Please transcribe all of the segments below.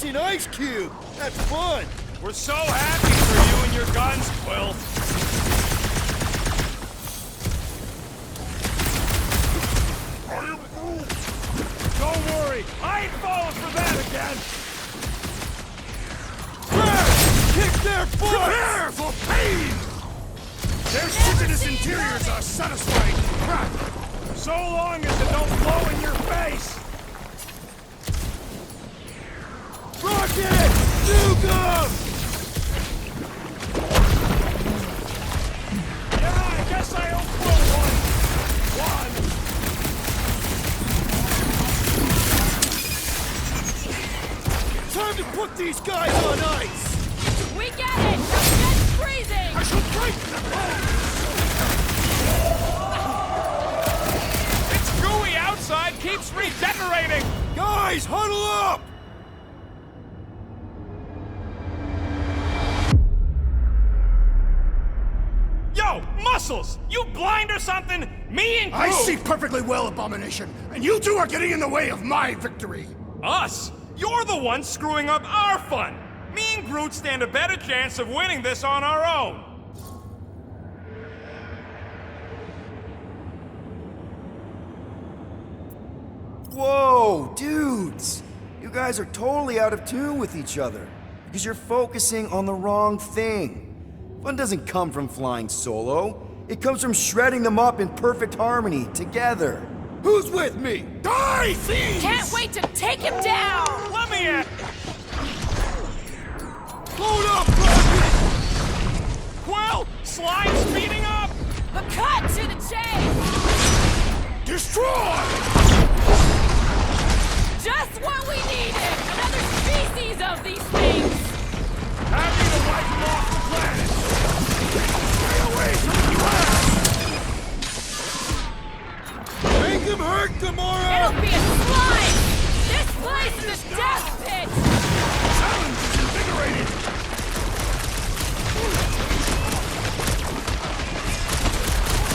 Russian ice cube! That's fun! We're so happy for you and your guns, Quill. Don't worry, I ain't falling for that again! Kick their butt! Prepare for pain! Their shittiness interiors are satisfying crap! So long as it don't blow in your face! Rocket! Nuke 'em! Yeah, I guess I owe Quill one. Time to put these guys on ice! We get it! The shit's freezing! I shall break the bones! It's gooey outside, keeps regenerating! Guys, huddle up! Yo, Muscles! You blind or something? Me and Groot... I see perfectly well, Abomination, and you two are getting in the way of my victory! Us? You're the one screwing up our fun! Me and Groot stand a better chance of winning this on our own! Whoa, dudes! You guys are totally out of tune with each other, because you're focusing on the wrong thing. Fun doesn't come from flying solo. It comes from shredding them up in perfect harmony, together. Who's with me? Die, thieves! Can't wait to take him down! Let me in! Hold up, Rocket! Quill! Slime speeding up! A cut to the chase! Destroy! Just what we needed! Another species of these things! Happy to wipe them off the planet! Stay away from the U.S.! Make him hurt, Gamora! It'll be a slime! This place is a death pit! Challenge is invigorated!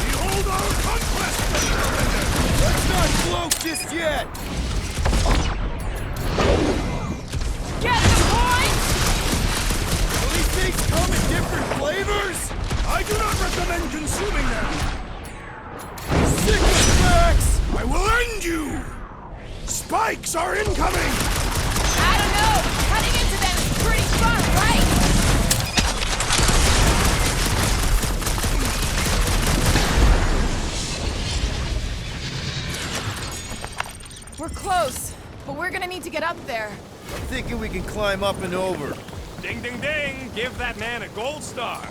Behold our conquest, Defender! Let's not float just yet! Get the point? Will these things come in different flavors? I do not recommend consuming them! Sick of cracks! I will end you! Spikes are incoming! I don't know. Cutting into them is pretty fun, right? We're close, but we're gonna need to get up there. I'm thinking we can climb up and over. Ding ding ding! Give that man a gold star!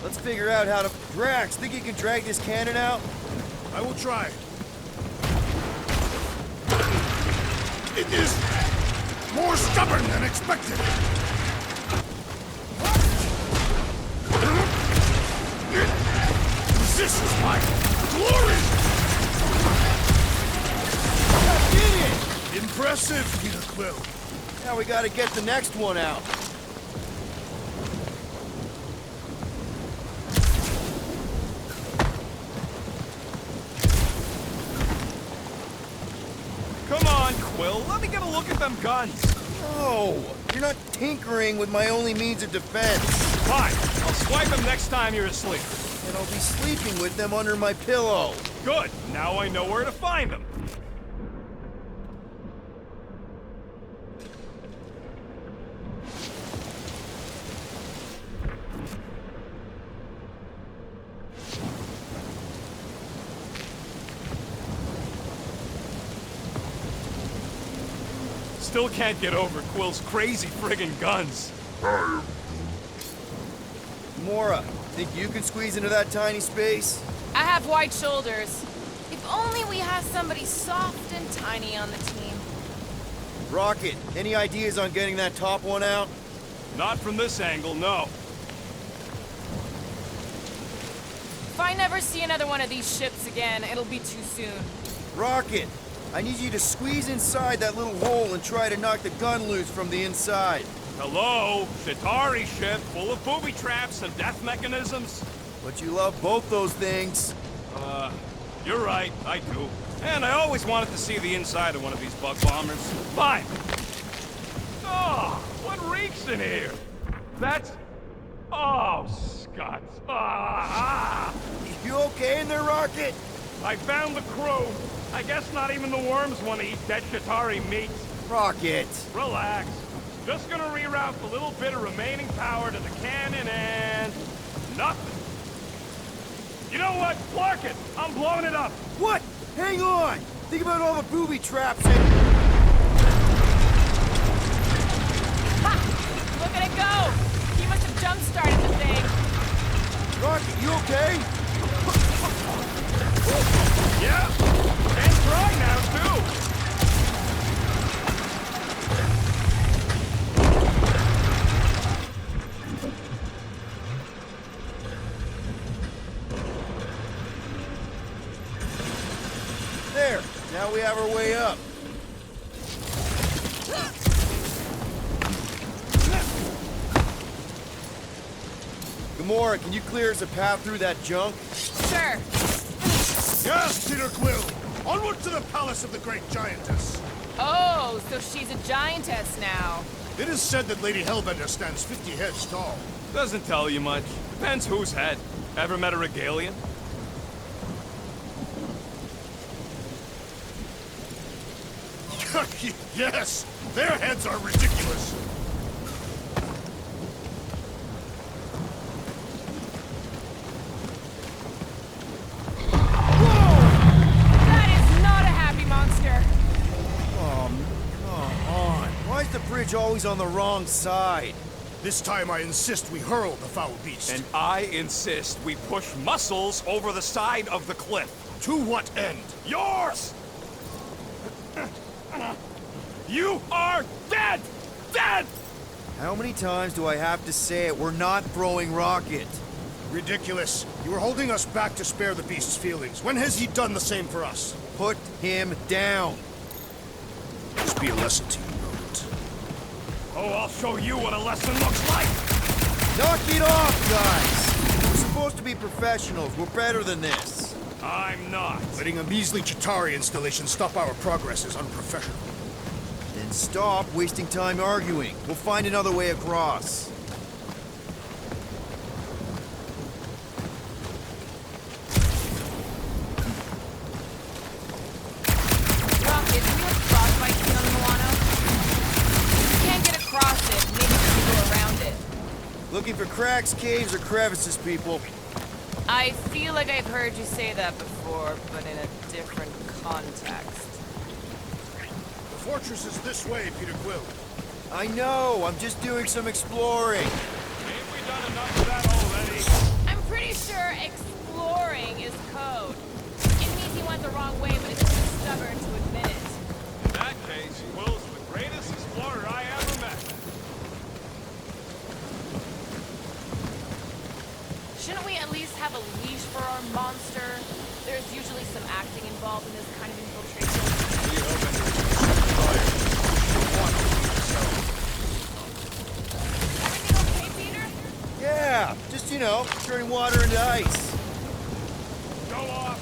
Let's figure out how to... Drax, think you can drag this cannon out? I will try. It is more stubborn than expected. This is my glory! Get it! Impressive, Peter Quill. Now we gotta get the next one out. Come on, Quill, let me get a look at them guns! No! You're not tinkering with my only means of defense. Fine, I'll swipe them next time you're asleep. And I'll be sleeping with them under my pillow. Good, now I know where to find them. Still can't get over Quill's crazy friggin' guns. Mora, think you can squeeze into that tiny space? I have wide shoulders. If only we had somebody soft and tiny on the team. Rocket, any ideas on getting that top one out? Not from this angle, no. If I never see another one of these ships again, it'll be too soon. Rocket, I need you to squeeze inside that little hole and try to knock the gun loose from the inside. Hello? Shatari ship full of booby traps and death mechanisms? But you love both those things. You're right, I do. And I always wanted to see the inside of one of these bug bombers. Fine. Oh, what reeks in here? That's... Oh, Scott. Ah! You okay in there, Rocket? I found the crew. I guess not even the worms want to eat dead Chitauri meat. Rocket. Relax. Just gonna reroute the little bit of remaining power to the cannon and... nothing. You know what? Clark it! I'm blowing it up! What? Hang on! Think about all the booby traps and... Ha! Look at it go! He must have jump-started the thing. Rocket, you okay? Yeah! And try now, too! There. Now we have our way up. Gamora, can you clear us a path through that junk? Sure. Yes, Peter Quill! Onward to the palace of the great giantess! Oh, so she's a giantess now. It is said that Lady Hellbender stands 50 heads tall. Doesn't tell you much. Depends whose head. Ever met a regalian? Yes! Their heads are ridiculous! That is not a happy monster. Oh, come on. Why is the bridge always on the wrong side? This time I insist we hurl the foul beast. And I insist we push muscles over the side of the cliff. To what end? Yours! You are dead! Dead! How many times do I have to say it? We're not throwing Rocket. Ridiculous. You were holding us back to spare the beast's feelings. When has he done the same for us? Put him down. This be a lesson to you, Rodent. Oh, I'll show you what a lesson looks like! Knock it off, guys! We're supposed to be professionals. We're better than this. I'm not. Letting a measly Chitauri installation stop our progress is unprofessional. Then stop wasting time arguing. We'll find another way across. Rocket, do you have frostbite skin on the Milano? If you can't get across it, maybe we can go around it. Looking for cracks, caves, or crevices, people. I feel like I've heard you say that before, but in a different context. The fortress is this way, Peter Quill. I know. I'm just doing some exploring. Ain't we done enough of that already? I'm pretty sure exploring is code. It means he went the wrong way, but it's too stubborn to admit it. In that case, Will's the greatest explorer I ever met. Shouldn't we at least have a leash for our monster? There's usually some acting involved in this kind of infiltration. Everything okay, Peter? Yeah, just, you know, turning water into ice. Go off!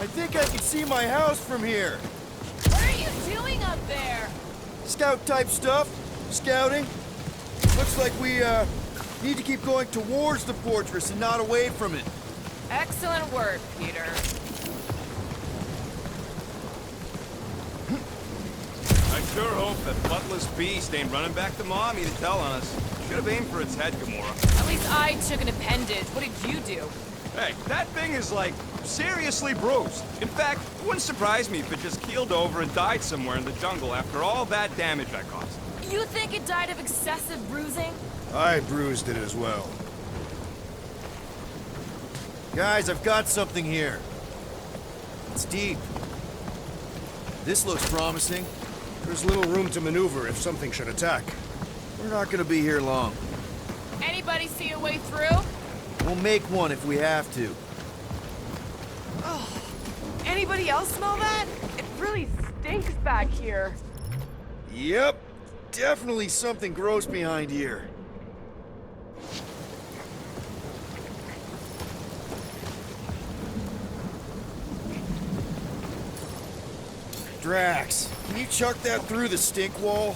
I think I can see my house from here. What are you doing up there? Scout-type stuff. Scouting. Looks like we, need to keep going towards the fortress and not away from it. Excellent work, Peter. I sure hope that buttless beast ain't running back to Mommy to tell on us. Should have aimed for its head, Gamora. At least I took an appendage. What did you do? Hey, that thing is, like, seriously bruised. In fact, it wouldn't surprise me if it just keeled over and died somewhere in the jungle after all that damage I caused. You think it died of excessive bruising? I bruised it as well. Guys, I've got something here. It's deep. This looks promising. There's little room to maneuver if something should attack. We're not gonna be here long. Anybody see a way through? We'll make one if we have to. Anybody else smell that? It really stinks back here. Yep. Definitely something gross behind here. Drax, can you chuck that through the stink wall?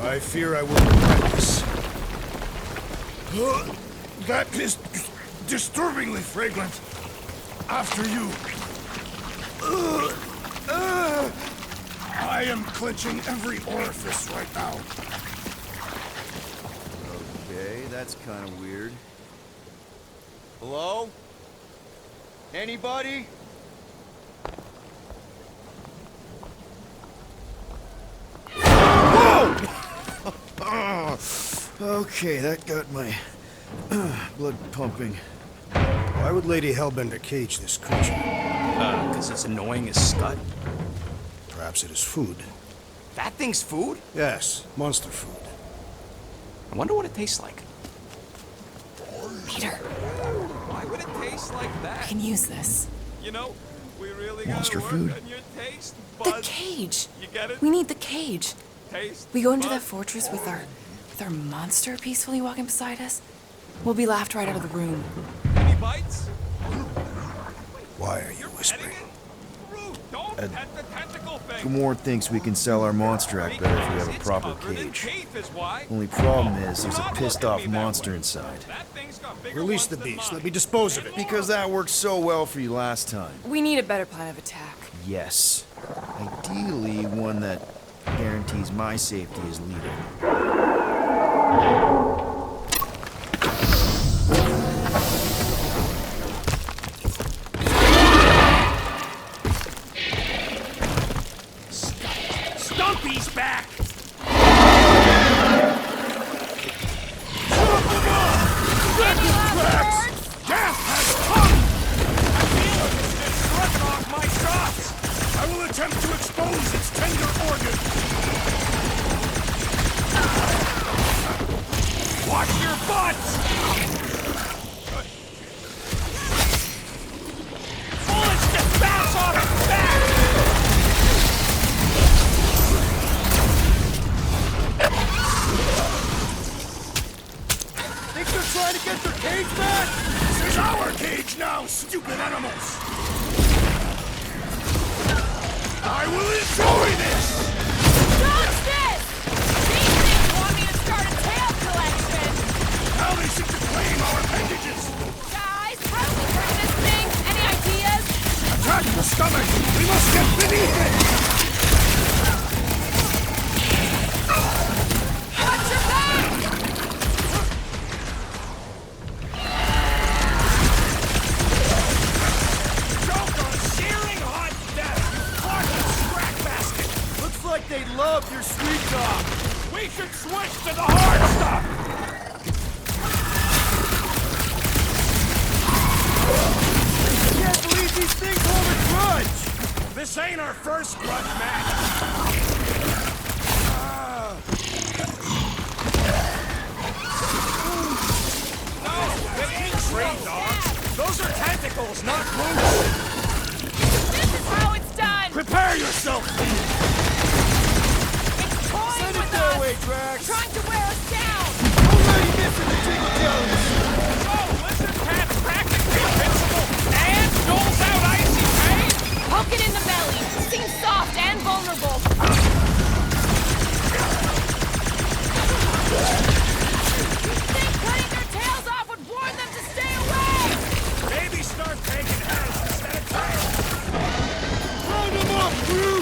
I fear I will regret this. That is disturbingly fragrant. After you. I am clenching every orifice right now. Okay, that's kind of weird. Hello? Anybody? Whoa! Okay, that got my blood pumping. Why would Lady Hellbender cage this creature? Because it's annoying as scut. Perhaps it is food. That thing's food? Yes, monster food. I wonder what it tastes like. Peter, Why would it taste like I that? can use this. You know, we really Monster gotta work food. on your taste The buds. cage. You get it? We need the cage. Taste We go into that buds. fortress with our monster peacefully walking beside us. We'll be laughed right out of the room. Any bites? Why are you whispering? Rude, don't pet the tentacle thing. Gamorrean thinks we can sell our monster act better if we have a It's proper covered in cage. teeth is why. Only problem is there's a Not pissed look at off me that monster way. inside. That thing's got bigger Release ones the than beast. mine. Let me dispose of it. Because that worked so well for you last time. We need a better plan of attack. Yes. Ideally, one that guarantees my safety as leader. Stumpy's back! Death has come! I feel it as if struck off my shots! I will attempt to expose its tender organ. Watch your butts! Bullets just bounce off its back! Think they're trying to get their cage back? This is our cage now, stupid animals! I will enjoy this! Dodge this! These things want me to start a tail collection! Now they seek to claim our appendages! Guys, how do we bring this thing? Any ideas? Attack the stomach! We must get beneath it! Watch your back! Choke on searing hot death! Fucking scrap basket! Looks like they love your sweet talk. We should switch to the hard stuff! Can't believe these things hold a grudge. This ain't our first grudge match! No, they ain't tree dogs! Those are tentacles, not boots! This is how it's done! Prepare yourself! It's toying Send it with that us! way, Drax. Trying to wear us down! Already missing the tingle jellies. Oh, listen, Pat's practically invincible and doles out icy pain! Poke it in the belly! Seems soft and vulnerable! Think cutting their tails off would warn them to stay away! Maybe start taking heads instead of tails! Round them up, crew.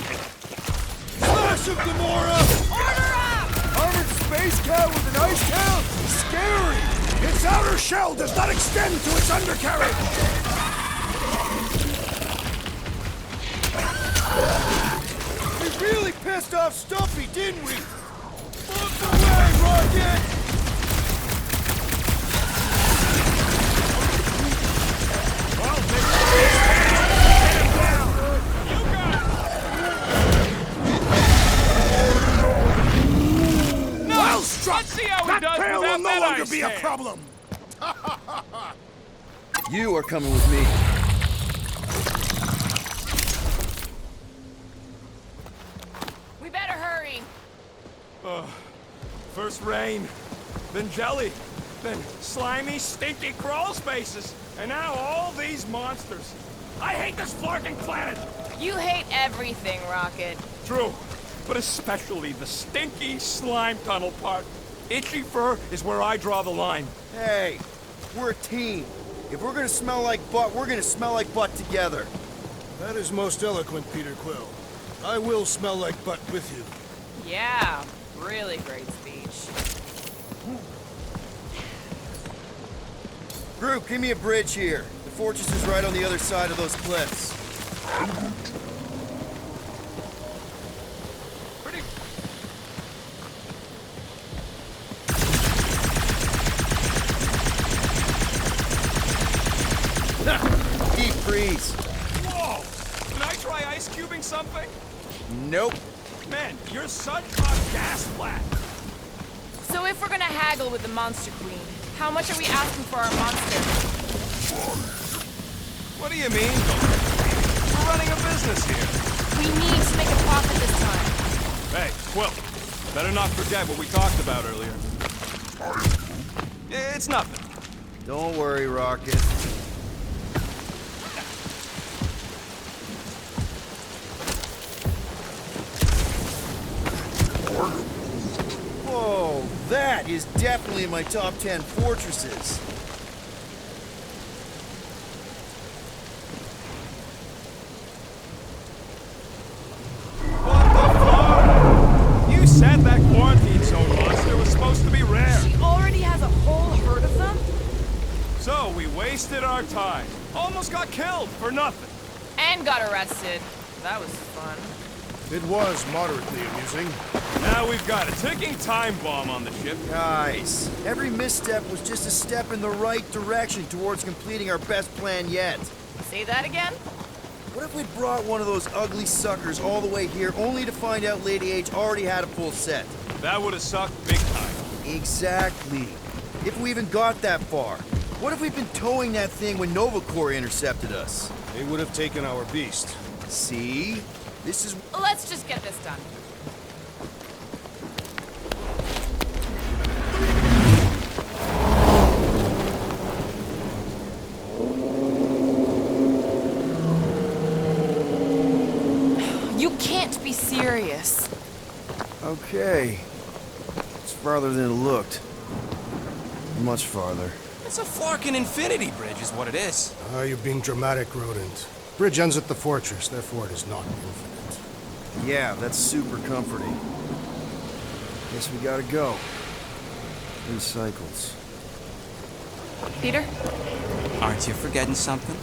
Slash them, Gamora. Order up! Armored space cat with an ice tail? Scary. Its outer shell does not extend to its undercarriage! We really pissed off Stumpy, didn't we? Look away, Rocket. Well, get him down! You got it! No! Well struck! Let's see how he That does tail will without no that longer ice be a tail. problem! You are coming with me. We better hurry! First rain, then jelly, then slimy, stinky crawl spaces, and now all these monsters. I hate this flarking planet! You hate everything, Rocket. True, but especially the stinky slime tunnel part. Itchy fur is where I draw the line. Hey, we're a team. If we're gonna smell like butt, we're gonna smell like butt together. That is most eloquent, Peter Quill. I will smell like butt with you. Yeah, really great speech. Group, give me a bridge here. The fortress is right on the other side of those cliffs. Pretty... Deep freeze. Whoa! Can I try ice cubing something? Nope. Man, you're such a gas flat. So if we're gonna haggle with the Monster Queen, how much are we asking for our monster? What do you mean? We're running a business here. We need to make a profit this time. Hey, Quill, better not forget what we talked about earlier. It's nothing. Don't worry, Rocket. Whoa, that is definitely in my top 10 fortresses. What the fuck? You said that quarantine zone monster was supposed to be rare. She already has a whole herd of them? So we wasted our time. Almost got killed for nothing. And got arrested. That was fun. It was moderately amusing. Now we've got a ticking time bomb on the ship. Guys, every misstep was just a step in the right direction towards completing our best plan yet. Say that again? What if we brought one of those ugly suckers all the way here only to find out Lady H already had a full set? That would have sucked big time. Exactly. If we even got that far. What if we'd been towing that thing when Nova Corps intercepted us? They would have taken our beast. See? This is... Let's just get this done. You can't be serious. Okay. It's farther than it looked. Much farther. It's a Flarkin infinity bridge is what it is. Ah, you're being dramatic, Rodent. Bridge ends at the fortress, therefore it is not infinite. Yeah, that's super comforting. Guess we gotta go. 3 cycles. Peter? Aren't you forgetting something?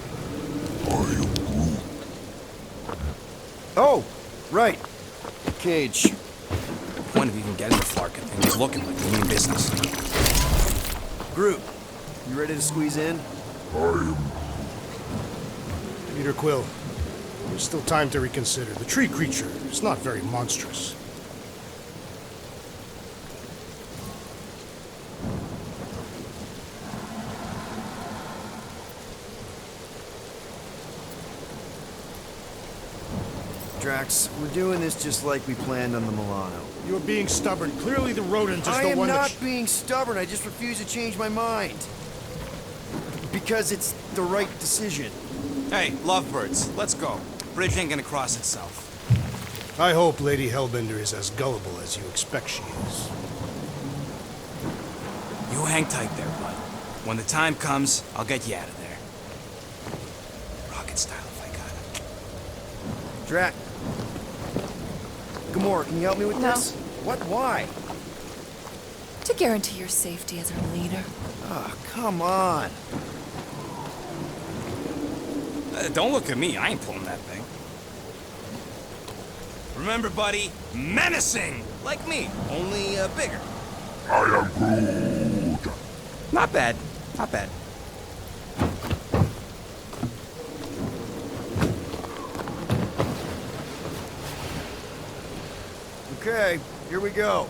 Oh! Right. Cage. The point of even getting the Flarkin thing was looking like we mean business. Group, you ready to squeeze in? Peter Quill, there's still time to reconsider. The tree creature is not very monstrous. Drax, we're doing this just like we planned on the Milano. You're being stubborn. Clearly the rodent is I the am one not that... being stubborn, I just refuse to change my mind. Because it's the right decision. Hey, lovebirds, let's go. Bridge ain't gonna cross itself. I hope Lady Hellbender is as gullible as you expect she is. You hang tight there, bud. When the time comes, I'll get you out of there. Rocket style if I got it. Drax. Gamora, can you help me with No. this? What? Why? To guarantee your safety as our leader. Ah, come on. Don't look at me, I ain't pulling that thing. Remember, buddy, menacing! Like me, only bigger. I am Groot. Not bad, not bad. Okay, here we go.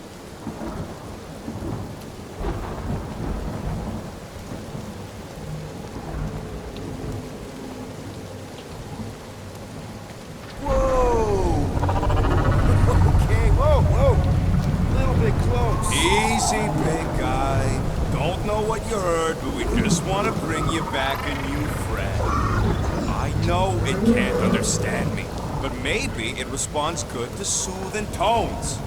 Whoa! Okay, whoa! A little bit close. Easy, big guy. Don't know what you heard, but we just want to bring you back a new friend. I know it can't understand me. but maybe it responds good to soothing tones.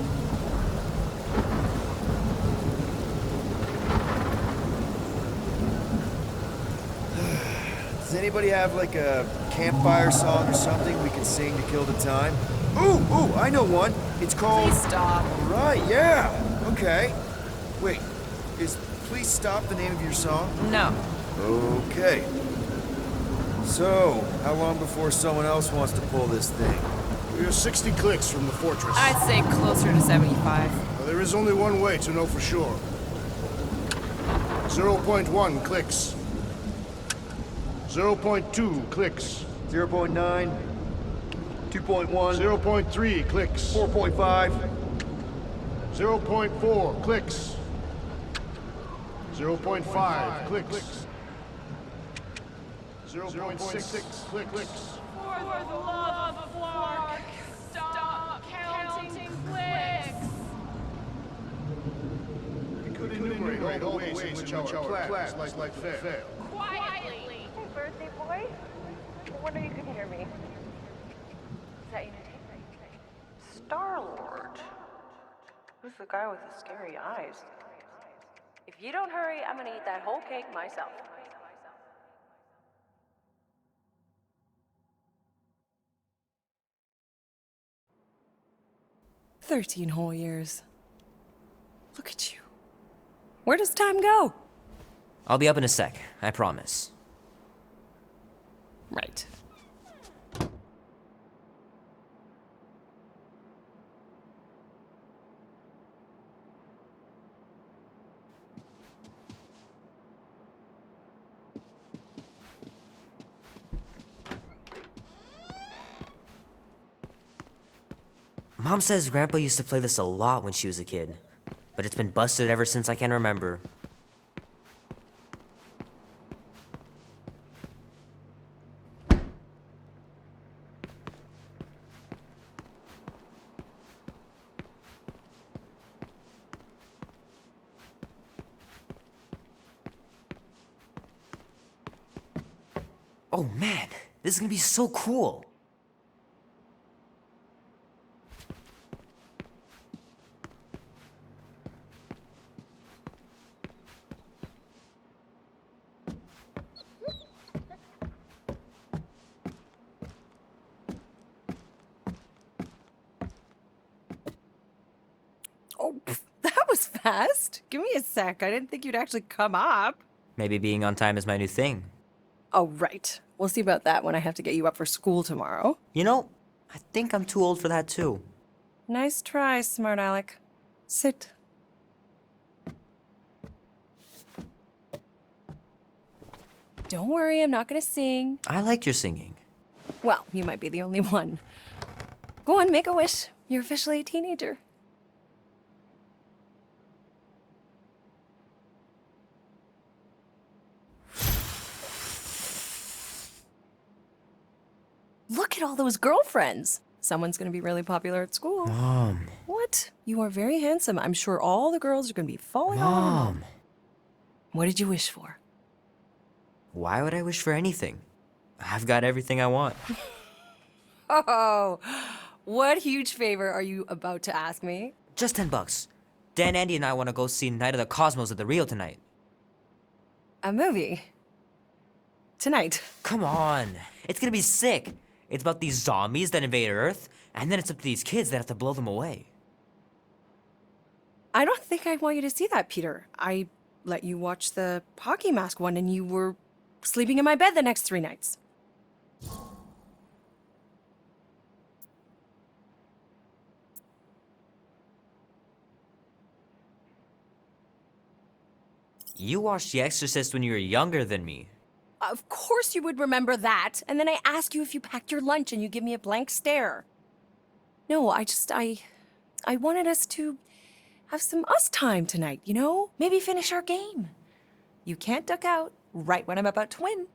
Does anybody have like a campfire song or something we can sing to kill the time? Ooh, I know one. It's called... Please stop. Right, yeah. Okay. Wait, is Please Stop the name of your song? No. Okay. So, how long before someone else wants to pull this thing? We are 60 clicks from the fortress. I'd say closer to 75. Well, there is only one way to know for sure. 0.1 clicks. 0.2 clicks. 0.9, 2.1, 0.3 clicks. 4.5. 0.4 clicks. 0.5 clicks. 0.6 clicks. For the love of Clark, stop counting clicks. We could enumerate all the ways in which our plans might fail. Quietly. Hey, birthday boy. I wonder you can hear me. Is that you? Star-Lord. Who's the guy with the scary eyes? If you don't hurry, I'm gonna eat that whole cake myself. "13 whole years. Look at you. Where does time go?" I'll be up in a sec, I promise. Right. Mom says Grandpa used to play this a lot when she was a kid, but it's been busted ever since I can remember. Oh man, this is gonna be so cool. Oh, that was fast. Give me a sec. I didn't think you'd actually come up. Maybe being on time is my new thing. Oh, right. We'll see about that when I have to get you up for school tomorrow. You know, I think I'm too old for that too. Nice try, smart Alec. Sit. Don't worry, I'm not gonna sing. I like your singing. Well, you might be the only one. Go on, make a wish. You're officially a teenager. Look at all those girlfriends. Someone's gonna be really popular at school. Mom. What? You are very handsome. I'm sure all the girls are gonna be falling on. Mom. What did you wish for? Why would I wish for anything? I've got everything I want. Oh, what huge favor are you about to ask me? Just $10. Dan, Andy, and I want to go see Night of the Cosmos at the Rio tonight. A movie? Tonight? Come on. It's gonna be sick. It's about these zombies that invade Earth, and then it's up to these kids that have to blow them away. I don't think I want you to see that, Peter. I let you watch the hockey mask one and you were sleeping in my bed the next 3 nights. You watched The Exorcist when you were younger than me. Of course you would remember that. And then I ask you if you packed your lunch and you give me a blank stare. No, I wanted us to have some us time tonight, you know? Maybe finish our game. You can't duck out right when I'm about to win.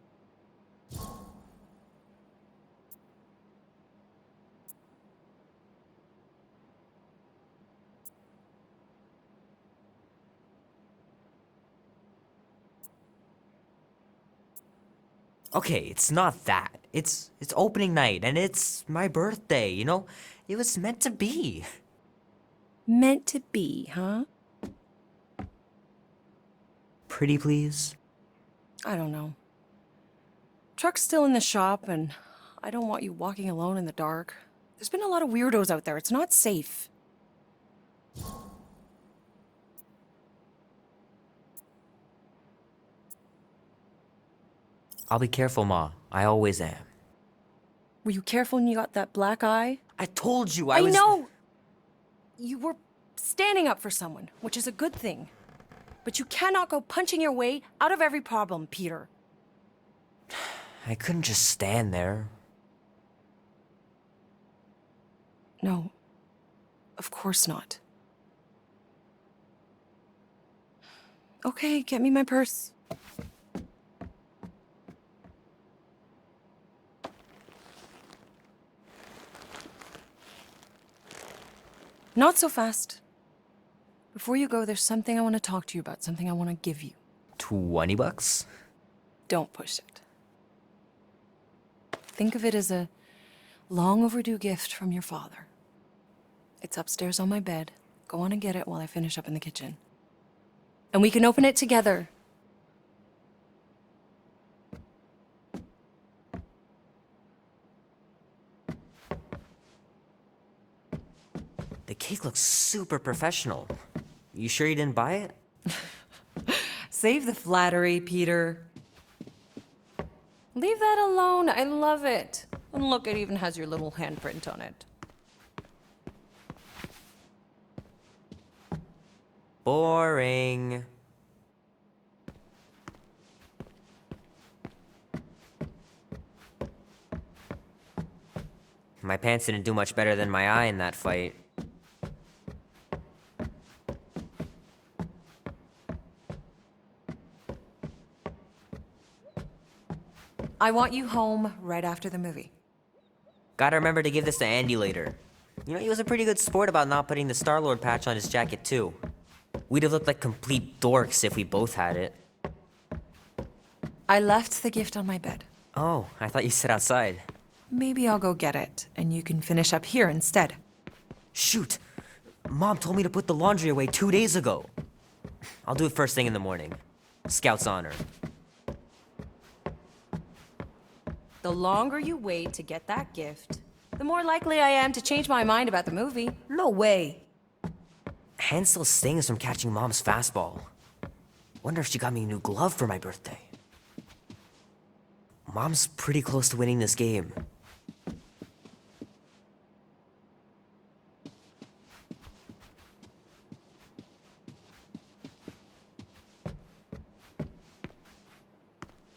Okay, it's not that. It's opening night, and it's my birthday, you know? It was meant to be. Meant to be, huh? Pretty please? I don't know. Truck's still in the shop, and I don't want you walking alone in the dark. There's been a lot of weirdos out there. It's not safe. I'll be careful, Ma. I always am. Were you careful when you got that black eye? I told you I was- know! You were standing up for someone, which is a good thing. But you cannot go punching your way out of every problem, Peter. I couldn't just stand there. No. Of course not. Okay, get me my purse. Not so fast. Before you go, there's something I want to talk to you about, something I want to give you. $20? Don't push it. Think of it as a long overdue gift from your father. It's upstairs on my bed. Go on and get it while I finish up in the kitchen. And we can open it together. The cake looks super professional. You sure you didn't buy it? Save the flattery, Peter. Leave that alone. I love it. And look, it even has your little handprint on it. Boring. My pants didn't do much better than my eye in that fight. I want you home right after the movie. Gotta remember to give this to Andy later. You know, he was a pretty good sport about not putting the Star-Lord patch on his jacket, too. We'd have looked like complete dorks if we both had it. I left the gift on my bed. Oh, I thought you said outside. Maybe I'll go get it, and you can finish up here instead. Shoot! Mom told me to put the laundry away 2 days ago. I'll do it first thing in the morning. Scout's honor. The longer you wait to get that gift, the more likely I am to change my mind about the movie. No way. Hand still stings from catching Mom's fastball. Wonder if she got me a new glove for my birthday. Mom's pretty close to winning this game.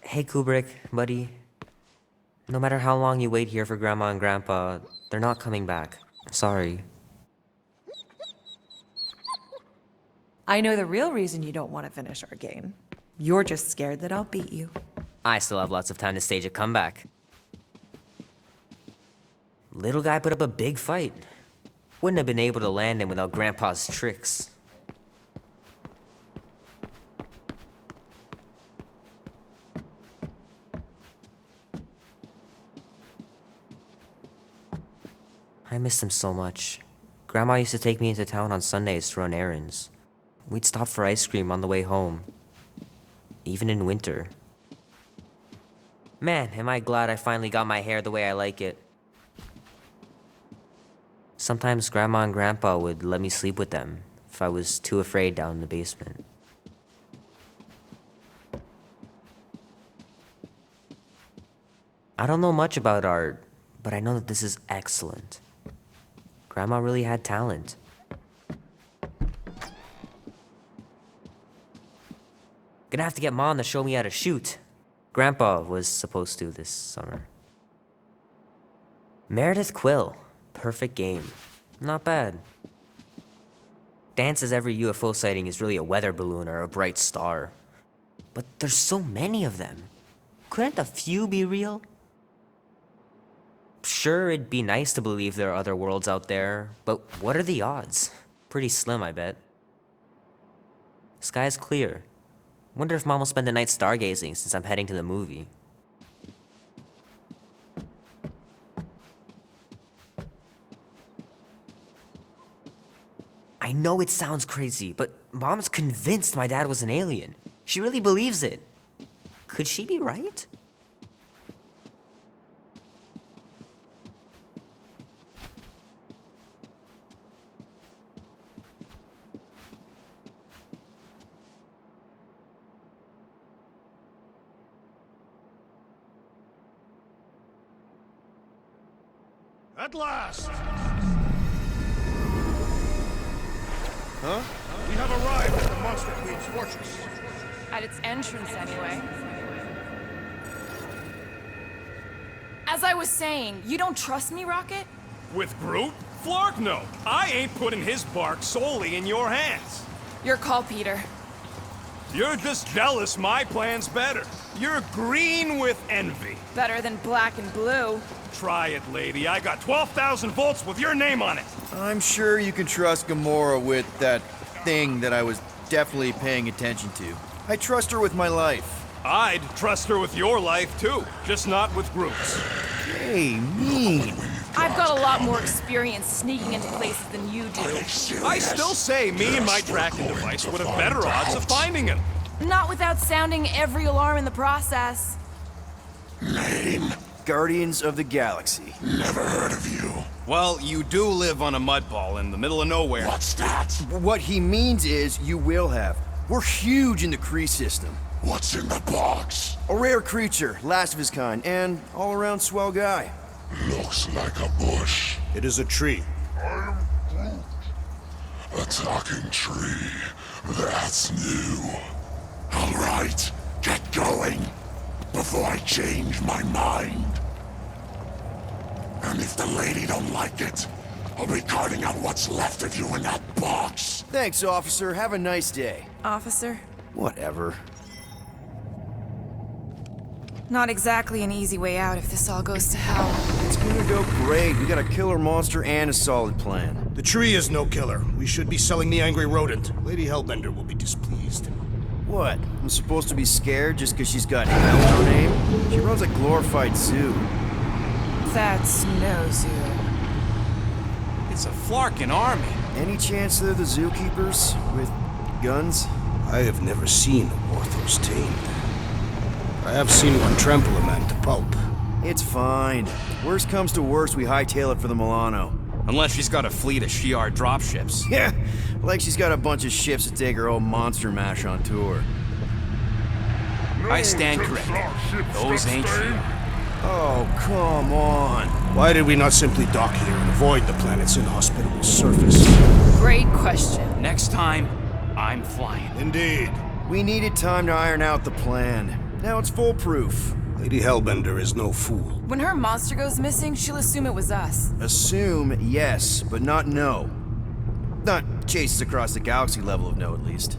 Hey Kubrick, buddy. No matter how long you wait here for Grandma and Grandpa, they're not coming back. Sorry. I know the real reason you don't want to finish our game. You're just scared that I'll beat you. I still have lots of time to stage a comeback. Little guy put up a big fight. Wouldn't have been able to land him without Grandpa's tricks. I missed him so much. Grandma used to take me into town on Sundays to run errands. We'd stop for ice cream on the way home. Even in winter. Man, am I glad I finally got my hair the way I like it. Sometimes Grandma and Grandpa would let me sleep with them if I was too afraid down in the basement. I don't know much about art, but I know that this is excellent. Grandma really had talent. Gonna have to get Mom to show me how to shoot. Grandpa was supposed to this summer. Meredith Quill. Perfect game. Not bad. Dan says every UFO sighting is really a weather balloon or a bright star. But there's so many of them. Couldn't a few be real? Sure, it'd be nice to believe there are other worlds out there, but what are the odds? Pretty slim, I bet. Sky's clear. Wonder if Mom will spend the night stargazing since I'm heading to the movie. know it sounds crazy, but Mom's convinced my dad was an alien. She really believes it. Could she be right? At last! Huh? We have arrived at the Monster Queen's fortress. At its entrance, anyway. As I was saying, you don't trust me, Rocket? With Groot? Flark, no. I ain't putting his bark solely in your hands. Your call, Peter. You're just jealous my plan's better. You're green with envy. Better than black and blue. Try it, lady. I got 12,000 volts with your name on it. I'm sure you can trust Gamora with that thing that I was definitely paying attention to. I trust her with my life. I'd trust her with your life, too. Just not with Groot's. Hey, mean. I've got a lot more experience sneaking into places than you do. I still say me and my tracking device would have better odds of finding him. Not without sounding every alarm in the process. Name? Guardians of the Galaxy. Never heard of you. Well, you do live on a mud ball in the middle of nowhere. What's that? What he means is you will have. We're huge in the Kree system. What's in the box? A rare creature, last of his kind, and all-around swell guy. Looks like a bush. It is a tree. A talking tree. That's new. All right, get going. Before I change my mind. And if the lady don't like it, I'll be carting out what's left of you in that box. Thanks, officer. Have a nice day. Officer? Whatever. Not exactly an easy way out if this all goes to hell. It's gonna go great. We got a killer monster and a solid plan. The tree is no killer. We should be selling the angry rodent. Lady Hellbender will be displeased. What? I'm supposed to be scared just because she's got hell in her name? She runs a glorified zoo. That's no zoo. It's a Flarkin army. Any chance they're the zookeepers? With guns? I have never seen a Orthos tamed. I have seen one trample a man to pulp. It's fine. Worst comes to worst, we hightail it for the Milano. Unless she's got a fleet of Shi'ar dropships. Yeah, like she's got a bunch of ships to take her old monster mash on tour. I stand corrected. Those ain't Shi'ar. Oh, come on. Why did we not simply dock here and avoid the planet's inhospitable surface? Great question. Next time, I'm flying. Indeed. We needed time to iron out the plan. Now it's foolproof. Lady Hellbender is no fool. When her monster goes missing, she'll assume it was us. Assume yes, but not no. Not chases across the galaxy level of no, at least.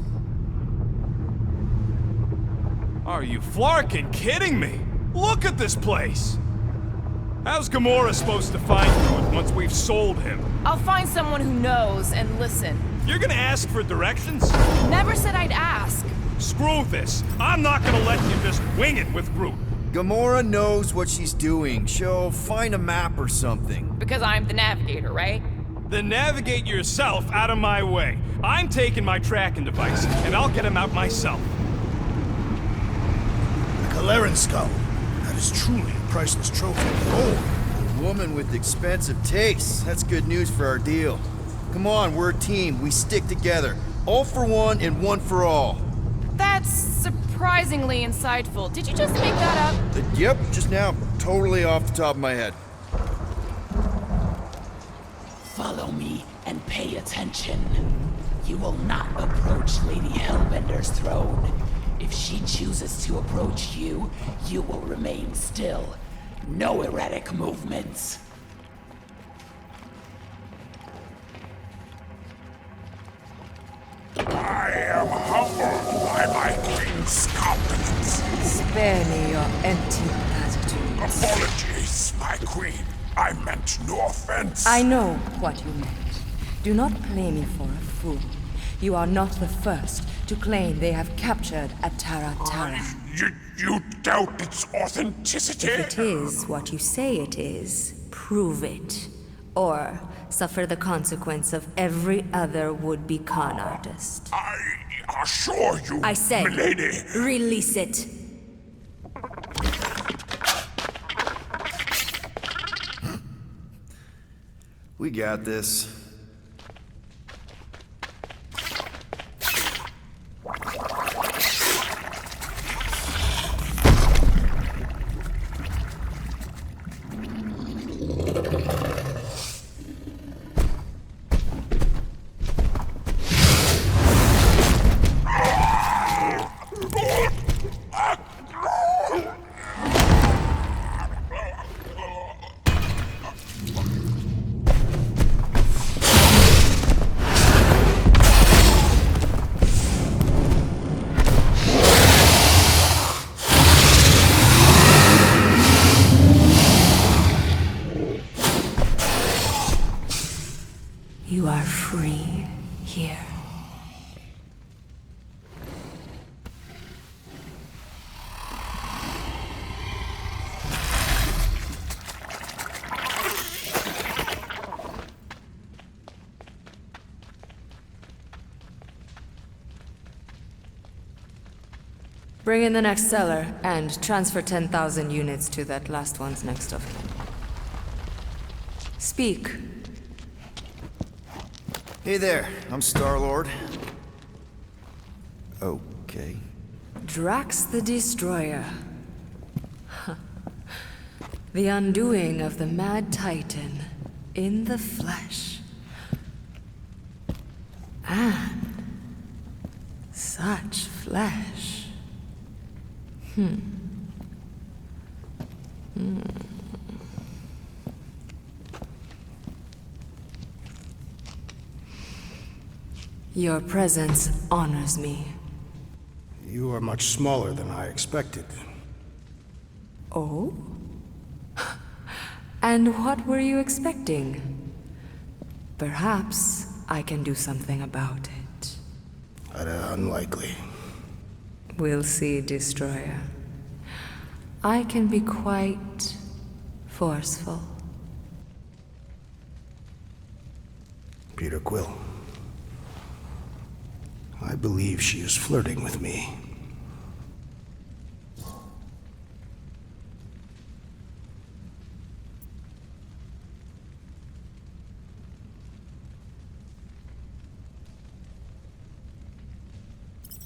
Are you Flarkin kidding me? Look at this place! How's Gamora supposed to find Groot once we've sold him? I'll find someone who knows and listen. You're gonna ask for directions? Never said I'd ask. Screw this. I'm not gonna let you just wing it with Groot. Gamora knows what she's doing. She'll find a map or something. Because I'm the navigator, right? Then navigate yourself out of my way. I'm taking my tracking device, and I'll get him out myself. The Kaleran skull. That is truly a priceless trophy. Oh, a woman with expensive tastes. That's good news for our deal. Come on, we're a team. We stick together. All for one and one for all. That's surprisingly insightful. Did you just make that up? Yep, just now. Totally off the top of my head. Follow me and pay attention. You will not approach Lady Hellbender's throne. If she chooses to approach you, you will remain still. No erratic movements. I am humbled by my king's countenance. Spare me your empty platitudes. Apologies, my queen. I meant no offense. I know what you meant. Do not play me for a fool. You are not the first to claim they have captured Atara Tara. You doubt its authenticity? If it is what you say it is, prove it. Or suffer the consequence of every other would-be con artist. I assure you, I said, milady. release it. We got this. You are free here. Bring in the next seller, and transfer 10,000 units to that last one's next of kin. Speak. Hey there, I'm Star-Lord. Okay. Drax the Destroyer. The undoing of the Mad Titan in the flesh. And such flesh. Your presence honors me. You are much smaller than I expected. Oh? And what were you expecting? Perhaps I can do something about it. Unlikely. We'll see, Destroyer. I can be quite forceful. Peter Quill. I believe she is flirting with me.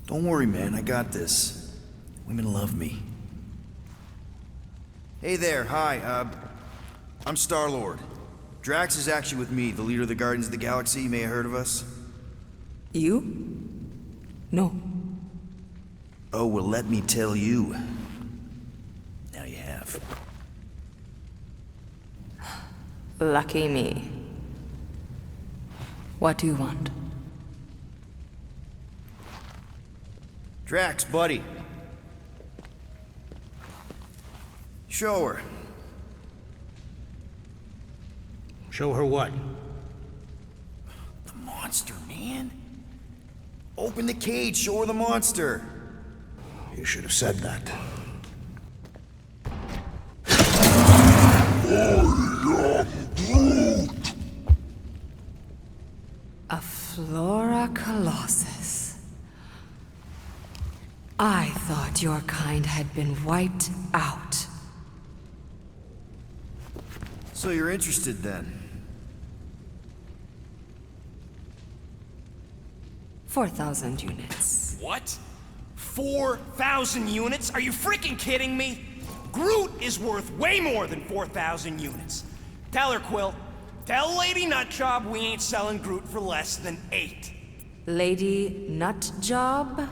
Don't worry, man, I got this. Women love me. Hey there, hi, I'm Star-Lord. Drax is actually with me, the leader of the Guardians of the Galaxy. You may have heard of us. You? No. Oh, well, let me tell you. Now you have. Lucky me. What do you want? Drax, buddy. Show her. Show her what? The monster, man. Open the cage, show her the monster. You should have said that. A Flora Colossus. I thought your kind had been wiped out. So you're interested then? 4,000 units. What? 4,000 units? Are you freaking kidding me? Groot is worth way more than 4,000 units. Tell her, Quill. Tell Lady Nutjob we ain't selling Groot for less than 8. Lady Nutjob?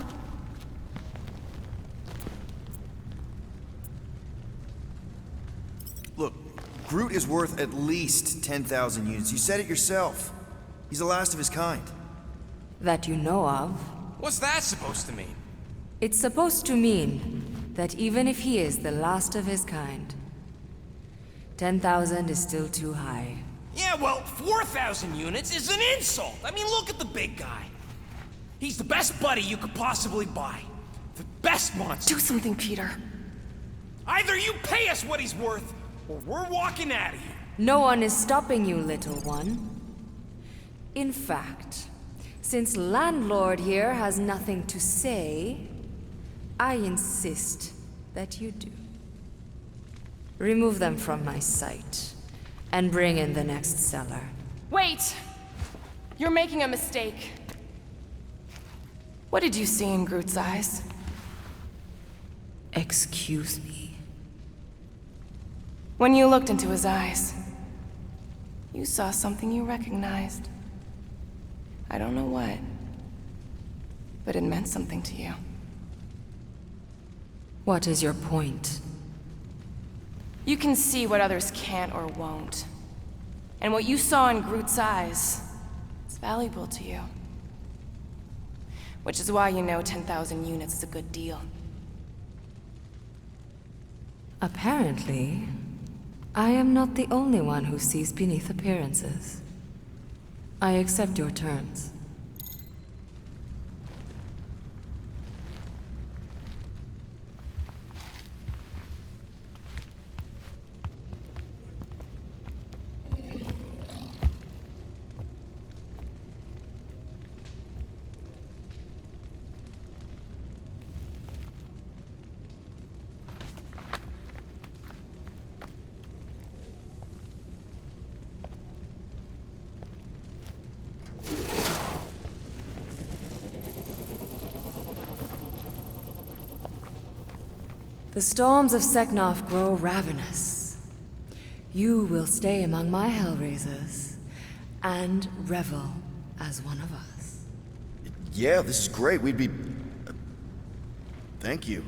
Look, Groot is worth at least 10,000 units. You said it yourself. He's the last of his kind. That you know of. What's that supposed to mean? It's supposed to mean that even if he is the last of his kind, 10,000 is still too high. Yeah, well, 4,000 units is an insult. I mean, look at the big guy. He's the best buddy you could possibly buy. The best monster. Do something, Peter. Either you pay us what he's worth, or we're walking out of here. No one is stopping you, little one. In fact, since landlord here has nothing to say, I insist that you do. Remove them from my sight, and bring in the next seller. Wait! You're making a mistake. What did you see in Groot's eyes? Excuse me. When you looked into his eyes, you saw something you recognized. I don't know what, but it meant something to you. What is your point? You can see what others can't or won't. And what you saw in Groot's eyes is valuable to you. Which is why you know 10,000 units is a good deal. Apparently, I am not the only one who sees beneath appearances. I accept your terms. The storms of Seknov grow ravenous. You will stay among my Hellraisers and revel as one of us. Yeah, this is great. We'd be... Thank you.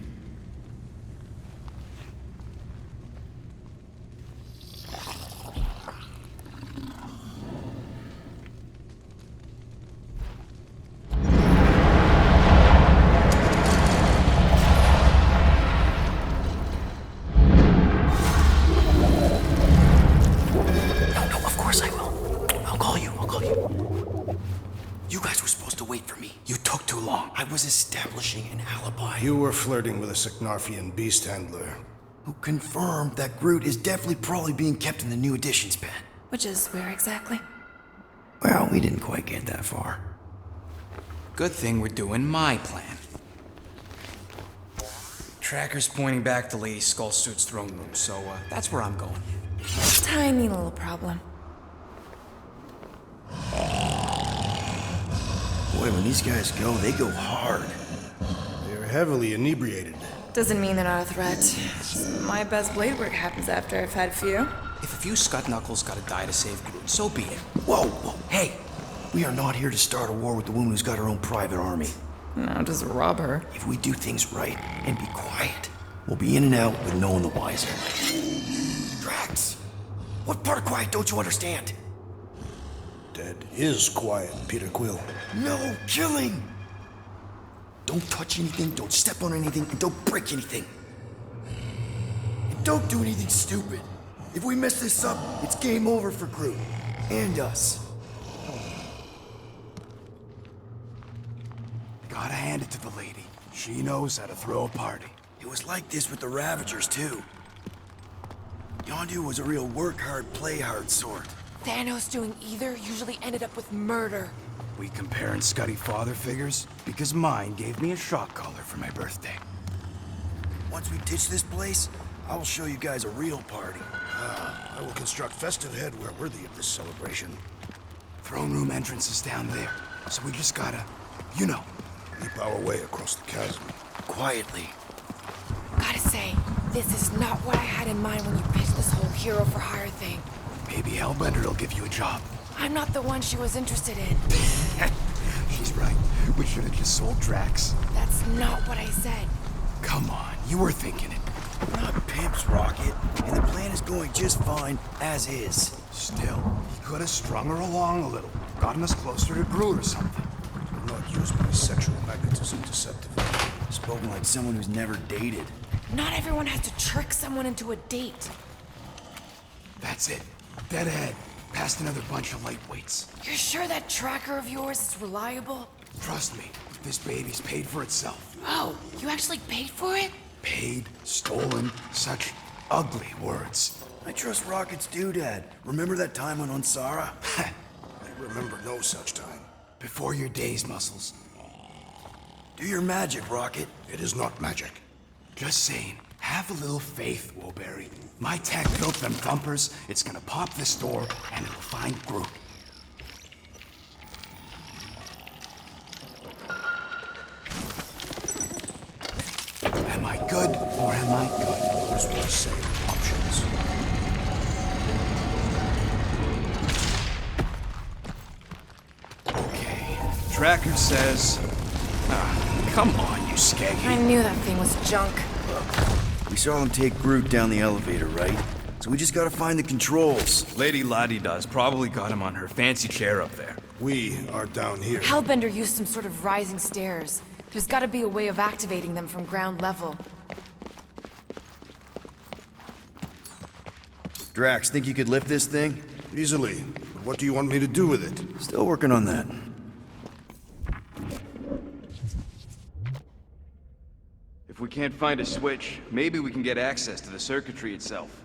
I was establishing an alibi. You were flirting with a Seknarfian beast handler. Who confirmed that Groot is definitely probably being kept in the new additions pen. Which is where exactly? Well, we didn't quite get that far. Good thing we're doing my plan. Tracker's pointing back to Lady Skullsuit's throne room, so that's where I'm going. Tiny little problem. Boy, when these guys go, they go hard. They're heavily inebriated. Doesn't mean they're not a threat. My best blade work happens after I've had a few. If a few scut knuckles gotta die to save Groot, so be it. Whoa, whoa, hey! We are not here to start a war with the woman who's got her own private army. No, just rob her. If we do things right and be quiet, we'll be in and out with no one the wiser. Drax! What part of quiet don't you understand? Dead is quiet, Peter Quill. No killing! Don't touch anything, don't step on anything, and don't break anything. And don't do anything stupid. If we mess this up, it's game over for Groot. And us. Gotta hand it to the lady. She knows how to throw a party. It was like this with the Ravagers, too. Yondu was a real work hard, play hard sort. Thanos doing either usually ended up with murder. We comparing Scuddy father figures? Because mine gave me a shock collar for my birthday. Once we ditch this place, I will show you guys a real party. I will construct festive headwear worthy of this celebration. Throne room entrance is down there, so we just gotta, you know. Leap our way across the chasm. Quietly. Gotta say, this is not what I had in mind when you pitched this whole hero for hire thing. Maybe Hellbender will give you a job. I'm not the one she was interested in. She's right. We should have just sold Drax. That's not what I said. Come on, you were thinking it. We're not pimps, Rocket, and the plan is going just fine, as is. Still, he could have strung her along a little, gotten us closer to Groot or something. Do not use my sexual magnetism deceptively. Spoken like someone who's never dated. Not everyone has to trick someone into a date. That's it. Dead ahead. Past another bunch of lightweights. You're sure that tracker of yours is reliable? Trust me, this baby's paid for itself. Oh, you actually paid for it? Paid, stolen, such ugly words. I trust Rocket's doodad. Remember that time on Unsara? remember no such time. Before your days, Muscles. Do your magic, Rocket. It is not magic. Just saying, have a little faith, Woolberry. My tech built them thumpers. It's gonna pop this door, and it'll find Groot. Am I good, or am I good? Those were the same options. Okay. Tracker says... come on, you I skeggy. knew that thing was junk. We saw them take Groot down the elevator, right? So we just gotta find the controls. Lady Ladi-Da's probably got him on her fancy chair up there. We are down here. Hellbender used some sort of rising stairs. There's gotta be a way of activating them from ground level. Drax, think you could lift this thing? Easily. What do you want me to do with it? Still working on that. If we can't find a switch, maybe we can get access to the circuitry itself.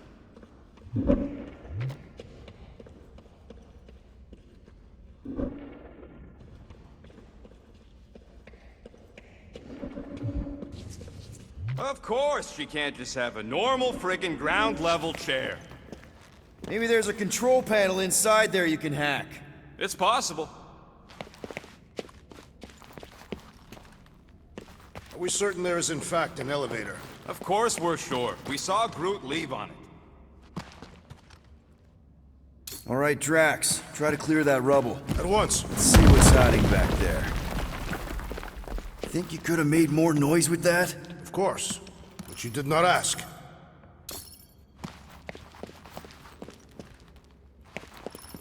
Of course she can't just have a normal friggin' ground-level chair. Maybe there's a control panel inside there you can hack. It's possible. Are we certain there is in fact an elevator? Of course we're sure. We saw Groot leave on it. All right, Drax, try to clear that rubble. At once. Let's see what's hiding back there. Think you could have made more noise with that? Of course. But you did not ask.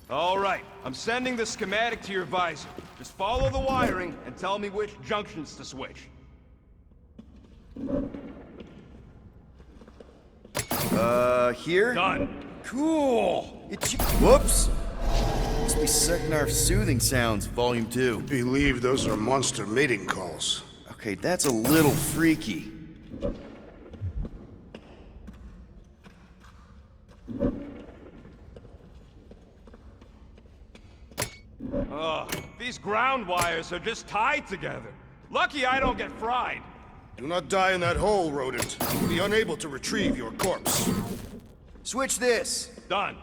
All right, I'm sending the schematic to your visor. Just follow the wiring and tell me which junctions to switch. Here? Done. Cool! Whoops! Must be Seknarf Soothing Sounds, Volume 2. Believe those are monster mating calls. Okay, that's a little freaky. Ugh, these ground wires are just tied together. Lucky I don't get fried. Do not die in that hole, rodent. You'll be unable to retrieve your corpse. Switch this! Done.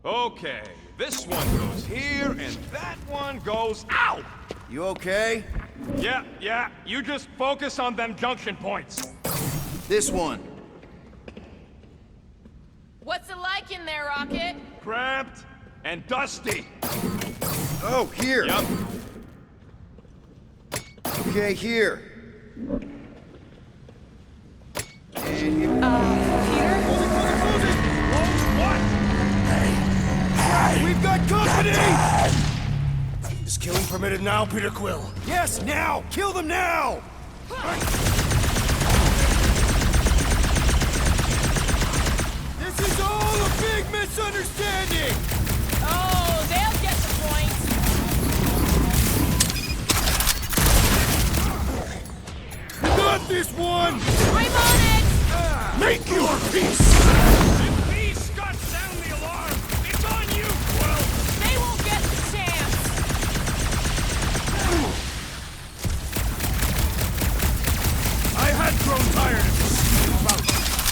Okay, this one goes here, and that one goes... Ow! You okay? Yeah, you just focus on them junction points. This one. What's it like in there, Rocket? Cramped and dusty. Oh, here! Yep. Okay, here. And here. Peter? Close it! What? We've got company! Is killing permitted now, Peter Quill? Yes, now! Kill them now! This is all a big misunderstanding! Oh, they'll get the point. Got this one! I'm on it! Make your peace! If these Scots sound the alarm, it's on you, Quill! They won't get the chance! I had grown tired of this stupid bout.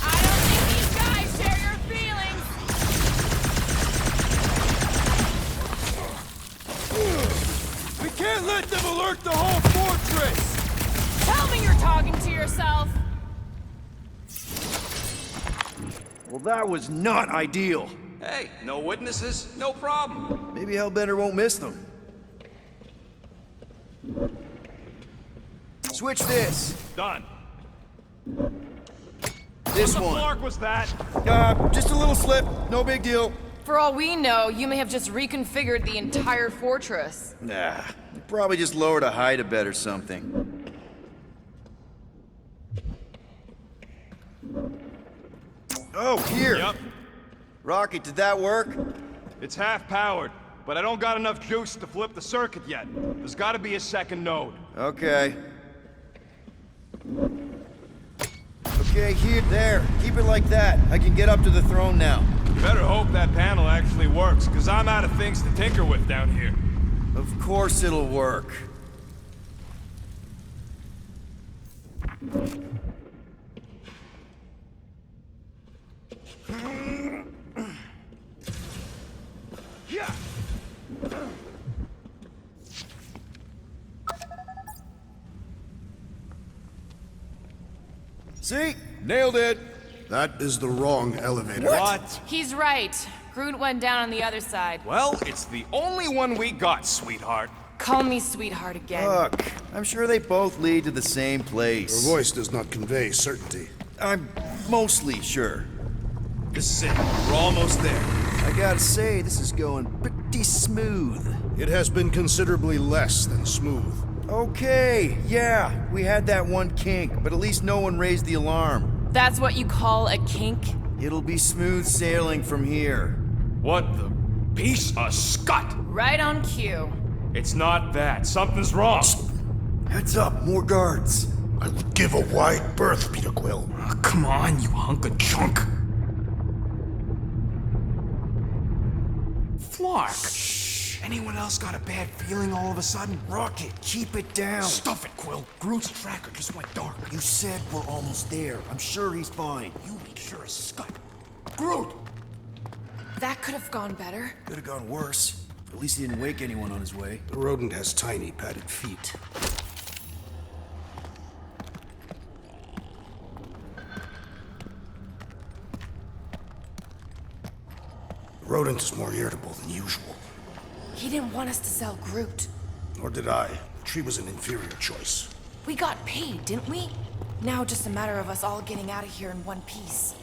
I don't think these guys share your feelings! We can't let them alert the whole fortress! Tell me you're talking to yourself! Well, that was not ideal. Hey, no witnesses, no problem. Maybe Hellbender won't miss them. Switch this. Done. This What the one. flark was that? Just a little slip. No big deal. For all we know, you may have just reconfigured the entire fortress. Nah, you probably just lowered a hide-a-bed or something. Oh, here! Yep. Rocket, did that work? It's half powered, but I don't got enough juice to flip the circuit yet. There's gotta be a second node. Okay. Okay, here, there. Keep it like that. I can get up to the throne now. Better hope that panel actually works, because I'm out of things to tinker with down here. Of course it'll work. See? Nailed it! That is the wrong elevator. What? He's right. Groot went down on the other side. Well, it's the only one we got, sweetheart. Call me sweetheart again. Look, I'm sure they both lead to the same place. Your voice does not convey certainty. I'm mostly sure. This is it. We're almost there. I gotta say, this is going pretty smooth. It has been considerably less than smooth. Okay, yeah, we had that one kink, but at least no one raised the alarm. That's what you call a kink? It'll be smooth sailing from here. What the piece of scut? Right on cue. It's not that. Something's wrong. Heads up, more guards. I would give a wide berth, Peter Quill. Oh, come on, you hunk of junk. Flark! Anyone else got a bad feeling all of a sudden? Rocket, keep it down. Stuff it, Quill. Groot's tracker just went dark. You said we're almost there. I'm sure he's fine. You ain't sure as scut. Groot! That could have gone better. Could have gone worse. At least he didn't wake anyone on his way. The rodent has tiny padded feet. The rodent is more irritable than usual. He didn't want us to sell Groot. Nor did I. The tree was an inferior choice. We got paid, didn't we? Now just a matter of us all getting out of here in one piece.